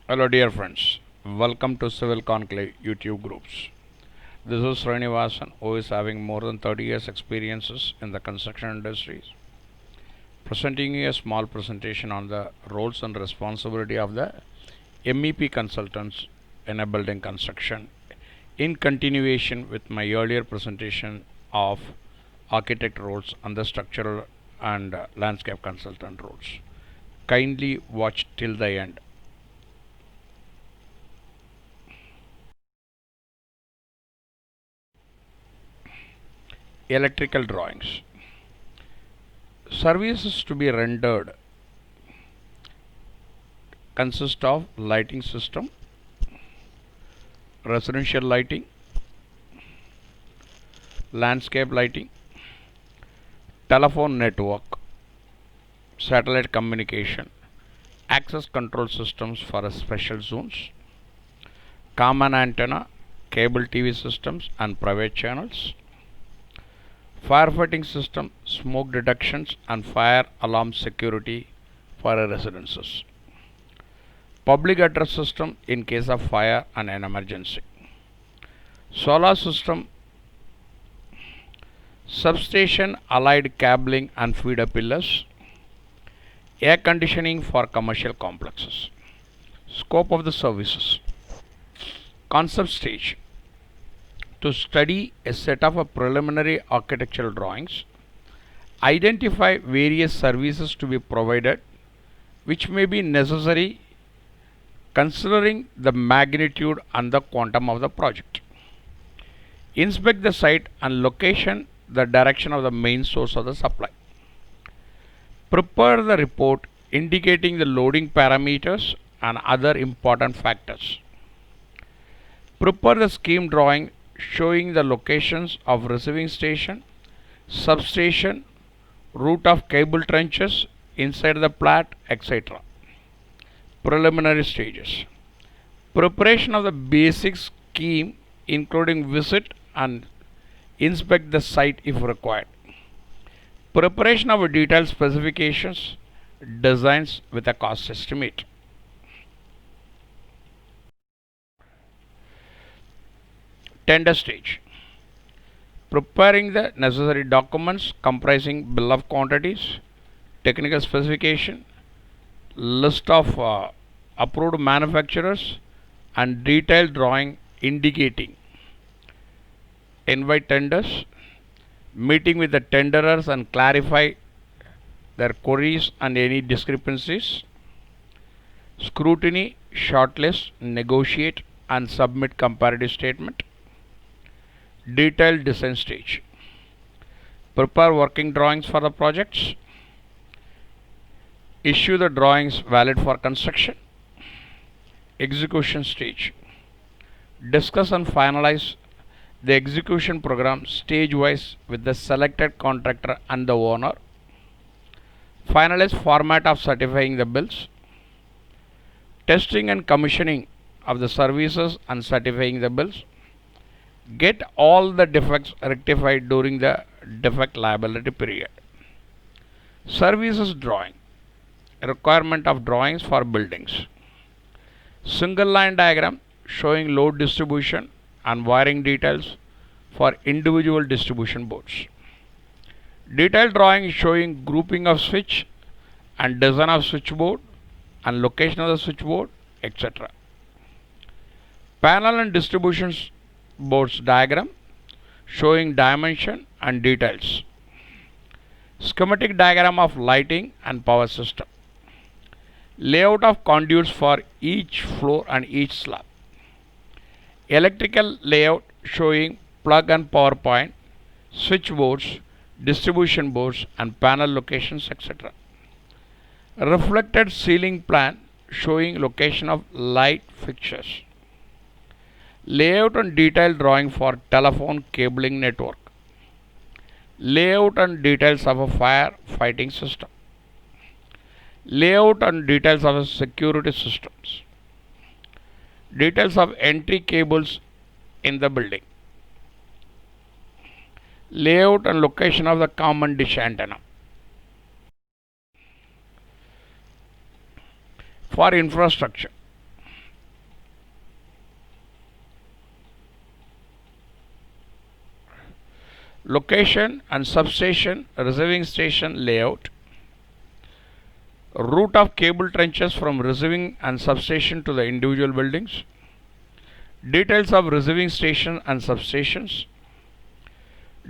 Hello, dear friends. Welcome to Civil Conclave YouTube groups. This is Srinivasan, who is having more than 30 years experiences in the construction industry, presenting you a small presentation on the roles and responsibility of the MEP consultants in a building construction, in continuation with my earlier presentation of architect roles and the structural and landscape consultant roles. Kindly watch till the end. Electrical drawings. Services to be rendered consist of lighting system, residential lighting, landscape lighting, telephone network, satellite communication, access control systems for special zones, common antenna, cable TV systems and private channels, firefighting system, smoke detections and fire alarm security for residences, public address system in case of fire and an emergency, solar system, substation allied cabling and feeder pillars, air conditioning for commercial complexes. Scope of the services. Concept stage. To study a set of preliminary architectural drawings, identify various services to be provided which may be necessary considering the magnitude and the quantum of the project. Inspect the site and location the direction of the main source of the supply. Prepare the report indicating the loading parameters and other important factors. Prepare the scheme drawing showing the locations of receiving station, substation, route of cable trenches inside the plat, etc. Preliminary stages. Preparation of the basic scheme including visit and inspect the site if required. Preparation of detailed specifications, designs with a cost estimate. Tender stage. Preparing the necessary documents comprising bill of quantities, technical specification, list of approved manufacturers and detailed drawing indicating invite tenders, meeting with the tenderers and clarify their queries and any discrepancies, scrutiny, shortlist, negotiate and submit comparative statement, detailed design stage. Prepare working drawings for the projects, issue the drawings valid for construction, execution stage. Discuss and finalize the execution program stage wise with the selected contractor and the owner. Finalize format of certifying the bills. Testing and commissioning of the services and certifying the bills. Get all the defects rectified during the defect liability period. Services drawing. Requirement of drawings for buildings. Single line diagram showing load distribution and wiring details for individual distribution boards. Detailed drawing showing grouping of switch and design of switchboard and location of the switchboard, etc. Panel and distribution boards diagram showing dimension and details. Schematic diagram of lighting and power system. Layout of conduits for each floor and each slab. Electrical layout showing plug and power point, switchboards, distribution boards and panel locations, etc. Reflected ceiling plan showing location of light fixtures. Layout and detailed drawing for telephone cabling network. Layout and details of a fire fighting system. Layout and details of security systems. Details of entry cables in the building. Layout and location of the common dish antenna. For infrastructure, location and substation receiving station layout, route of cable trenches from receiving and substation to the individual buildings, details of receiving station and substations,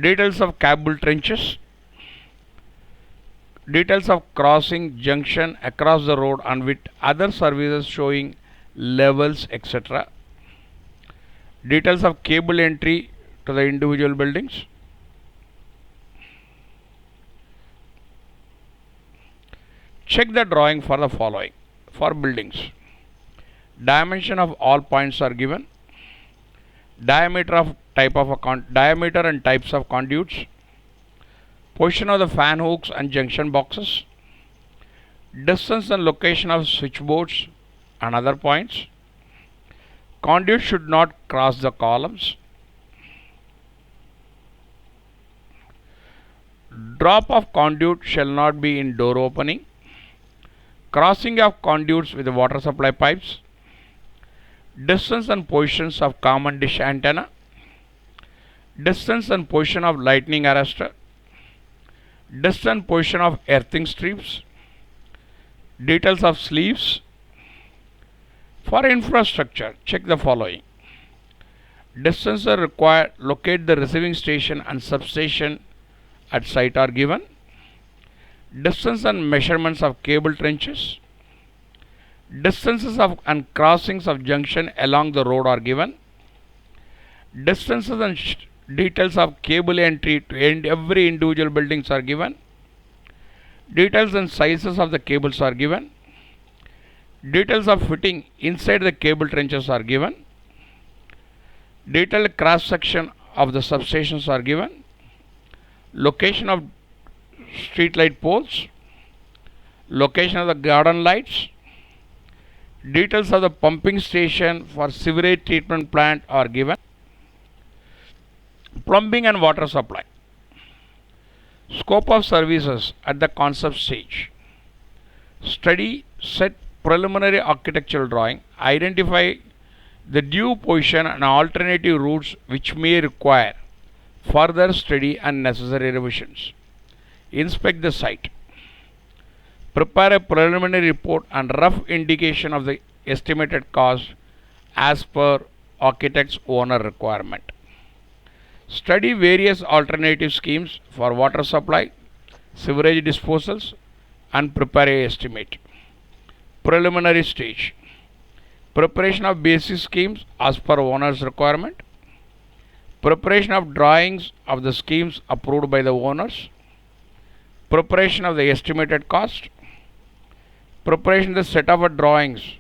details of cable trenches, details of crossing junction across the road and with other services showing levels, etc., details of cable entry to the individual buildings. Check the drawing for the following. For buildings, dimension of all points are given, diameter and types of conduits, position of the fan hooks and junction boxes, distance and location of switchboards and other points. Conduit should not cross the columns. Drop of conduit shall not be in door opening. Crossing of conduits with the water supply pipes. Distance and positions of common dish antenna. Distance and position of lightning arrestor. Distance and position of earthing strips. Details of sleeves. For infrastructure, check the following. Distances are required. Locate the receiving station and substation at site are given. Distance and measurements of cable trenches. Distances of and crossings of junction along the road are given. Distances and details of cable entry to every individual buildings are given. Details and sizes of the cables are given. Details of fitting inside the cable trenches are given. Detailed cross section of the substations are given. Location of street light poles. Location of the garden lights. Details of the pumping station for sewerage treatment plant are given. Plumbing and water supply. Scope of services at the concept stage. Study, set preliminary architectural drawing. Identify the due position and alternative routes which may require further study and necessary revisions. Inspect the site. Prepare a preliminary report and rough indication of the estimated cost as per architect's owner requirement. Study various alternative schemes for water supply, sewerage disposals, and prepare an estimate. Preliminary stage. Preparation of basic schemes as per owner's requirement. Preparation of drawings of the schemes approved by the owners. Preparation of the estimated cost. Preparation of the set of drawings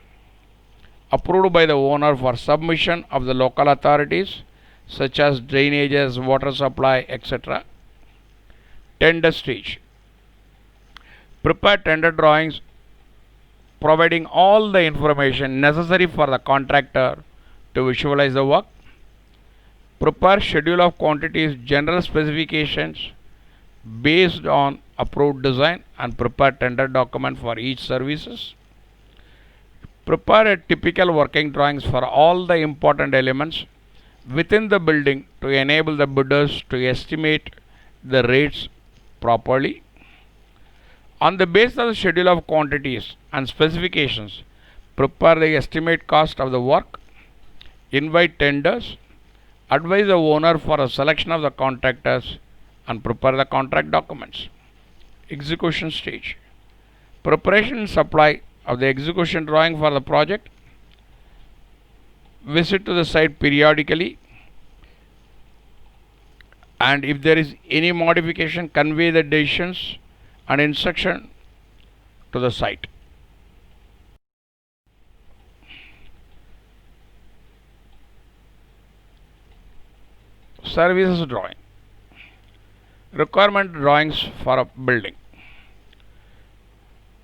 approved by the owner for submission of the local authorities such as drainages, water supply, etc. Tender stage. Prepare tender drawings providing all the information necessary for the contractor to visualize the work. Prepare schedule of quantities, general specifications based on approved design and prepare tender document for each services. Prepare a typical working drawings for all the important elements within the building to enable the bidders to estimate the rates properly. On the basis of the schedule of quantities and specifications, prepare the estimate cost of the work, invite tenders, advise the owner for a selection of the contractors, and prepare the contract documents. Execution stage. Preparation and supply of the execution drawing for the project. Visit to the site periodically, and if there is any modification, convey the decisions and instruction to the site. Services drawing. Requirement drawings for a building.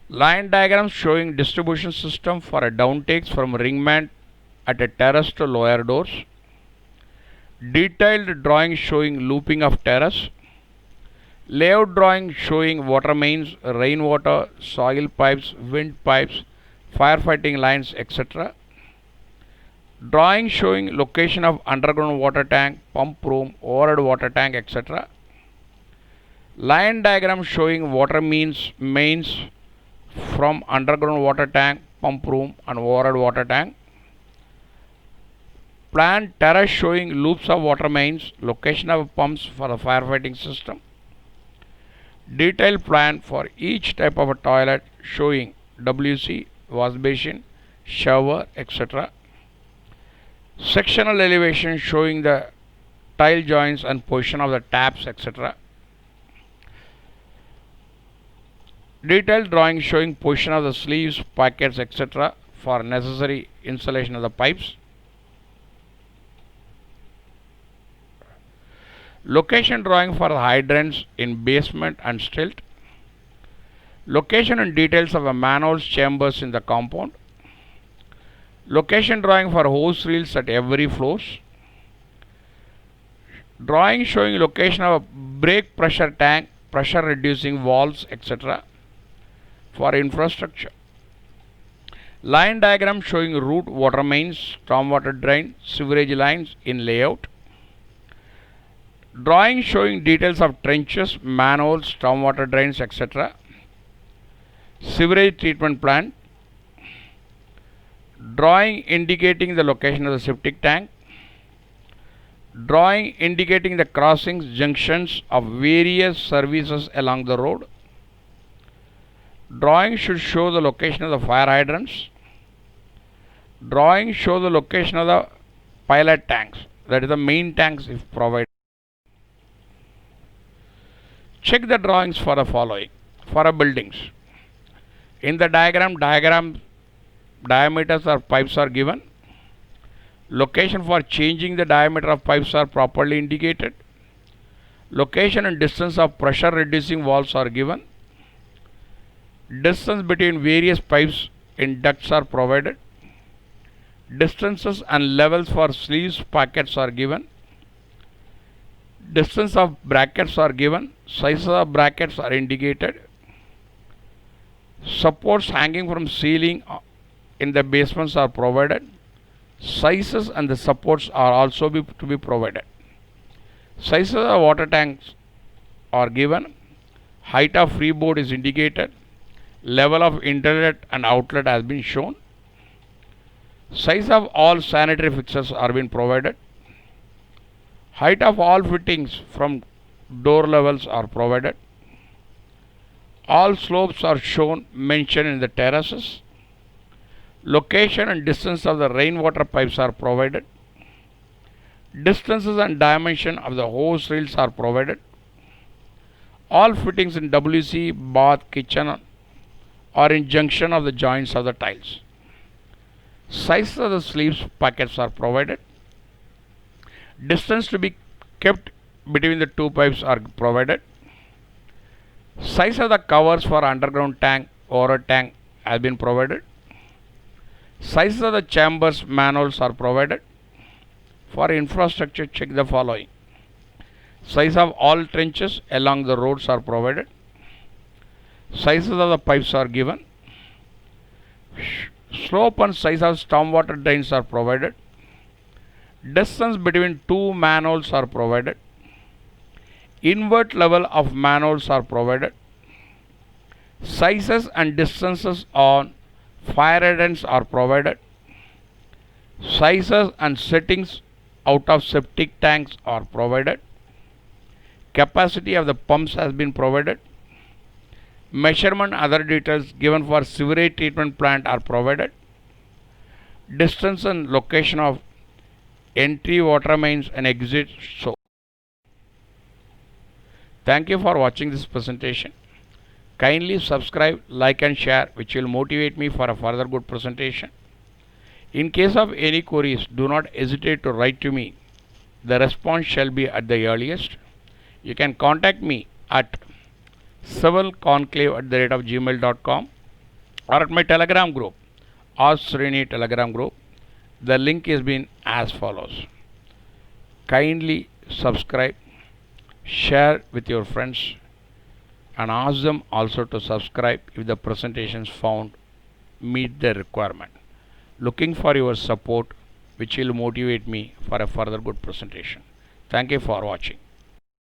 Line diagrams showing distribution system for a downtakes from ringman at a terrace to lower doors. Detailed drawing showing looping of terrace. Layout drawing showing water mains, rainwater, soil pipes, wind pipes, firefighting lines, etc. Drawing showing location of underground water tank, pump room, overhead water tank, etc. Line diagram showing water mains from underground water tank, pump room and overhead water tank. Plan terrace showing loops of water mains, location of pumps for the firefighting system. Detailed plan for each type of a toilet showing WC, wash basin, shower, etc. Sectional elevation showing the tile joints and position of the taps, etc. Detailed drawing showing position of the sleeves, packets, etc. for necessary installation of the pipes. Location drawing for the hydrants in basement and stilt. Location and details of the manholes chambers in the compound. Location drawing for hose reels at every floors. Drawing showing location of a brake pressure tank, pressure reducing valves, etc. for infrastructure. Line diagram showing root water mains, stormwater drain, sewerage lines in layout. Drawing showing details of trenches, manholes, stormwater drains, etc. Sewerage treatment plant. Drawing indicating the location of the septic tank. Drawing indicating the crossings, junctions of various services along the road. Drawing should show the location of the fire hydrants. Drawing show the location of the pilot tanks, that is the main tanks if provided. Check the drawings for the following. For a buildings. In the diagram diameters of pipes are given. Location for changing the diameter of pipes are properly indicated. Location and distance of pressure reducing valves are given. Distance between various pipes in ducts are provided. Distances and levels for sleeves packets are given. Distance of brackets are given. Sizes of brackets are indicated. Supports hanging from ceiling in the basements are provided. Sizes and the supports are also to be provided. Sizes of water tanks are given. Height of freeboard is indicated. Level of inlet and outlet has been shown. Size of all sanitary fixtures are being provided. Height of all fittings from door levels are provided. All slopes are shown mentioned in the terraces. Location and distance of the rainwater pipes are provided. Distances and dimension of the hose reels are provided. All fittings in WC, bath, kitchen are in junction of the joints of the tiles. Sizes of the sleeves packets are provided. Distance to be kept between the two pipes are provided. Size of the covers for underground tank, overhead tank has been provided. Sizes of the chambers, manholes are provided. For infrastructure, check the following. Size of all trenches along the roads are provided. Sizes of the pipes are given. Slope and size of stormwater drains are provided. Distance between two manholes are provided. Invert level of manholes are provided. Sizes and distances on fire hydrants are provided. Sizes and settings out of septic tanks are provided. Capacity of the pumps has been provided. Measurement and other details given for sewerage treatment plant are provided. Distance and location of entry water mains and exit. So, thank you for watching this presentation. Kindly subscribe, like and share, which will motivate me for a further good presentation. In case of any queries, do not hesitate to write to me. The response shall be at the earliest. You can contact me at civilconclave@gmail.com or at my Telegram group, Ask Srini Telegram group. The link has been as follows. Kindly subscribe, share with your friends, and ask them also to subscribe if the presentations found meet their requirement. Looking for your support, which will motivate me for a further good presentation. Thank you for watching.